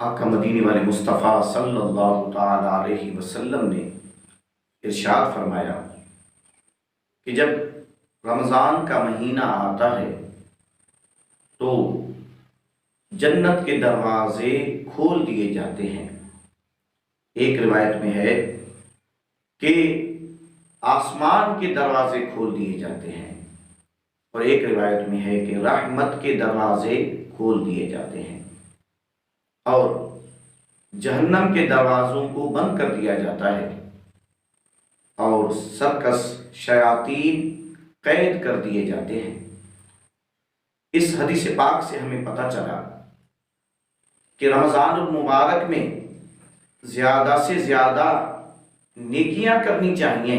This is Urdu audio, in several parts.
آقا مدینے والے مصطفیٰ صلی اللہ تعالی علیہ وسلم نے ارشاد فرمایا کہ جب رمضان کا مہینہ آتا ہے تو جنت کے دروازے کھول دیے جاتے ہیں۔ ایک روایت میں ہے کہ آسمان کے دروازے کھول دیے جاتے ہیں، اور ایک روایت میں ہے کہ رحمت کے دروازے کھول دیے جاتے ہیں، اور جہنم کے دروازوں کو بند کر دیا جاتا ہے، اور سرکس شیاطین قید کر دیے جاتے ہیں۔ اس حدیث پاک سے ہمیں پتہ چلا کہ رمضان المبارک میں زیادہ سے زیادہ نیکیاں کرنی چاہیے۔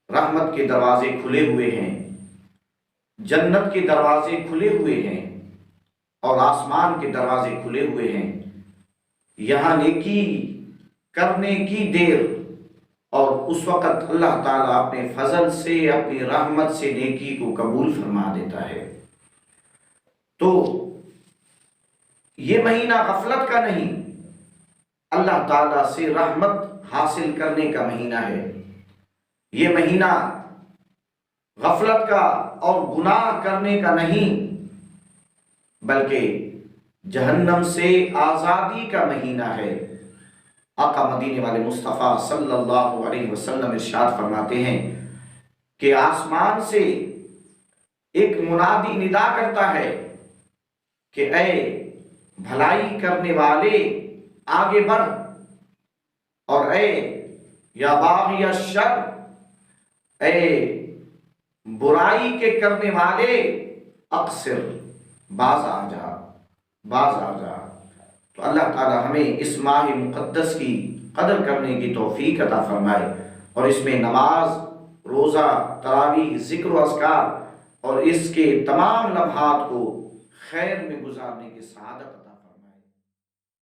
رحمت کے دروازے کھلے ہوئے ہیں، جنت کے دروازے کھلے ہوئے ہیں، اور آسمان کے دروازے کھلے ہوئے ہیں۔ یہاں نیکی کرنے کی دیر، اور اس وقت اللہ تعالیٰ اپنے فضل سے، اپنی رحمت سے نیکی کو قبول فرما دیتا ہے۔ تو یہ مہینہ غفلت کا نہیں، اللہ تعالیٰ سے رحمت حاصل کرنے کا مہینہ ہے۔ یہ مہینہ غفلت کا اور گناہ کرنے کا نہیں، بلکہ جہنم سے آزادی کا مہینہ ہے۔ آقا مدینے والے مصطفیٰ صلی اللہ علیہ وسلم ارشاد فرماتے ہیں کہ آسمان سے ایک منادی ندا کرتا ہے کہ اے بھلائی کرنے والے آگے بڑھ، اور اے یا باغی الشر، اے برائی کے کرنے والے اقصر، باز آ جا، باز آ جا۔ تو اللہ تعالی ہمیں اس ماہ مقدس کی قدر کرنے کی توفیق عطا فرمائے، اور اس میں نماز، روزہ، تراویح، ذکر و اذکار اور اس کے تمام لمحات کو خیر میں گزارنے کی سعادت عطا